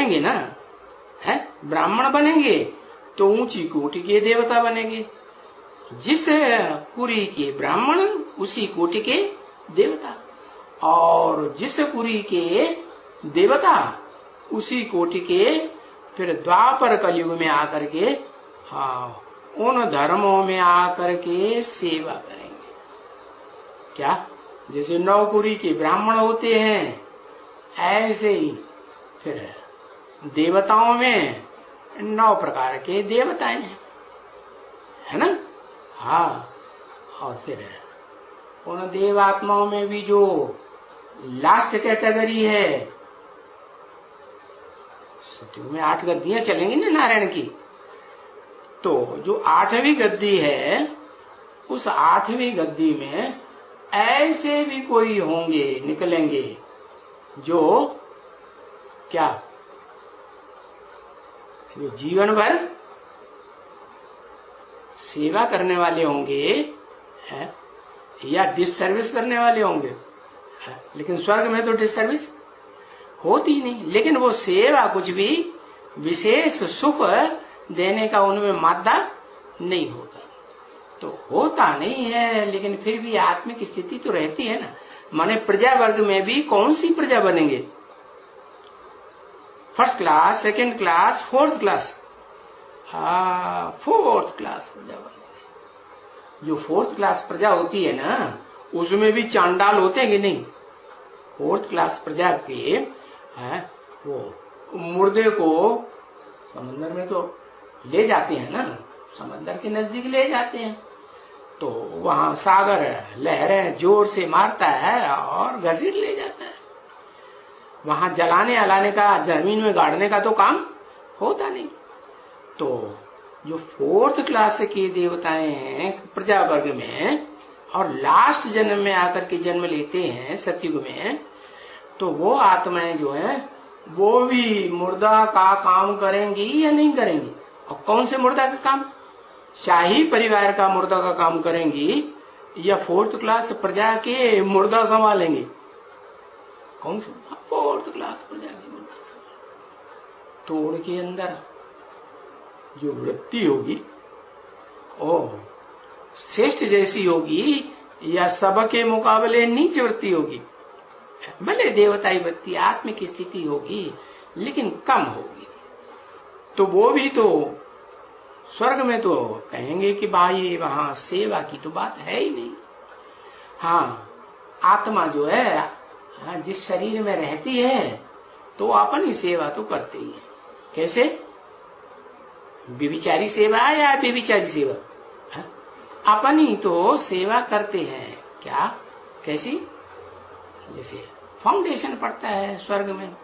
बनेंगे ना, है ब्राह्मण बनेंगे तो ऊंची कोटि के देवता बनेंगे। जिस कुरी के ब्राह्मण उसी कोटि के देवता, और जिस कुरी के देवता उसी कोटि के फिर द्वापर कलयुग में आकर के हाँ उन धर्मों में आकर के सेवा करेंगे। क्या जैसे 9 कुरी के ब्राह्मण होते हैं, ऐसे ही फिर देवताओं में 9 प्रकार के देवताएं हैं, है ना। हाँ, और फिर उन देवात्माओं में भी जो लास्ट कैटेगरी है, सतयुग में 8 गद्दियां चलेंगी ना नारायण की, तो जो 8वीं गद्दी है उस 8वीं गद्दी में ऐसे भी कोई होंगे, निकलेंगे जो क्या जो जीवन भर सेवा करने वाले होंगे है, या डिससर्विस करने वाले होंगे है। लेकिन स्वर्ग में तो डिससर्विस होती नहीं, लेकिन वो सेवा कुछ भी विशेष सुख देने का उनमें मादा नहीं होता। तो होता नहीं है, लेकिन फिर भी आत्मिक स्थिति तो रहती है ना। माने प्रजा वर्ग में भी कौन सी प्रजा बनेंगे? First class, second class, fourth class. हाँ, फोर्थ क्लास प्रजा बनेंगे। जो फोर्थ क्लास प्रजा होती है ना, उसमें भी चांडाल होते हैं कि नहीं? फोर्थ क्लास प्रजा के है, वो मुर्दे को समंदर में तो ले जाते हैं ना, समंदर के नजदीक ले जाते हैं, तो वहां सागर लहरें जोर से मारता है और घसीट ले जाता है। वहां जलाने अलाने का, जमीन में गाड़ने का तो काम होता नहीं। तो जो फोर्थ क्लास के देवताएं हैं प्रजा वर्ग में, और लास्ट जन्म में आकर के जन्म लेते हैं सतयुग में, तो वो आत्माएं जो है वो भी मुर्दा का काम करेंगी या नहीं करेंगी? और कौन से मुर्दा का काम? शाही परिवार का मुर्दा का काम करेंगी या फोर्थ क्लास प्रजा के मुर्दा संभालेंगे? कौन से? फोर्थ क्लास प्रजा के मुर्दा संभालेंगे। तो उनके अंदर जो वृत्ति होगी ओ श्रेष्ठ जैसी होगी या सबके मुकाबले नीच वृत्ति होगी? भले देवताई वृत्ति, आत्मिक स्थिति होगी, लेकिन कम होगी। तो वो भी तो स्वर्ग में तो कहेंगे कि भाई वहां सेवा की तो बात है ही नहीं। हाँ, आत्मा जो है हाँ, जिस शरीर में रहती है तो अपन ही सेवा तो करते ही है। कैसे? व्यभिचारी सेवा या व्यभिचारी सेवा? अपन ही तो सेवा करते हैं। क्या? कैसी? जैसे फाउंडेशन पड़ता है स्वर्ग में,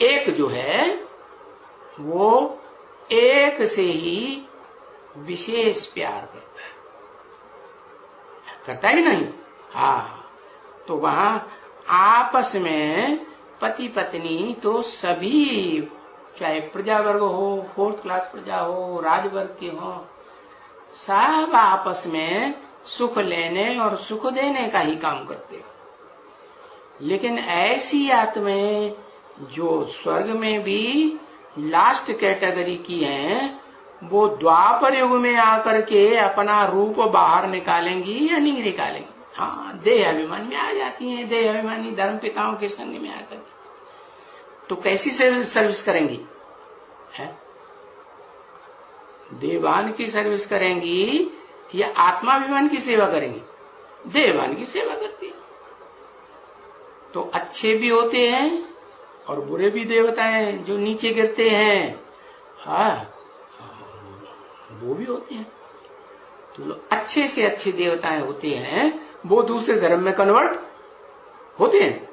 एक जो है वो एक से ही विशेष प्यार करता है कि नहीं? हाँ, तो वहां आपस में पति पत्नी तो सभी, चाहे प्रजा वर्ग हो, फोर्थ क्लास प्रजा हो, राजवर्ग के हो, सब आपस में सुख लेने और सुख देने का ही काम करते हो। लेकिन ऐसी आत्माएं जो स्वर्ग में भी लास्ट कैटेगरी की हैं, वो द्वापर युग में आकर के अपना रूप बाहर निकालेंगी या नहीं निकालेंगी? हाँ, देह अभिमान में आ जाती हैं, देह अभिमानी धर्म पिताओं के संग में आकर। तो कैसी सर्विस करेंगी? है देवान की सर्विस करेंगी या आत्माभिमान की सेवा करेंगी? देवान की सेवा करती है। तो अच्छे भी होते हैं और बुरे भी देवता हैं जो नीचे गिरते हैं, हाँ वो भी होते हैं। तो अच्छे से अच्छे देवताएं होते हैं, वो दूसरे धर्म में कन्वर्ट होते हैं?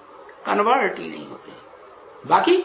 कन्वर्ट ही नहीं होते। बाकी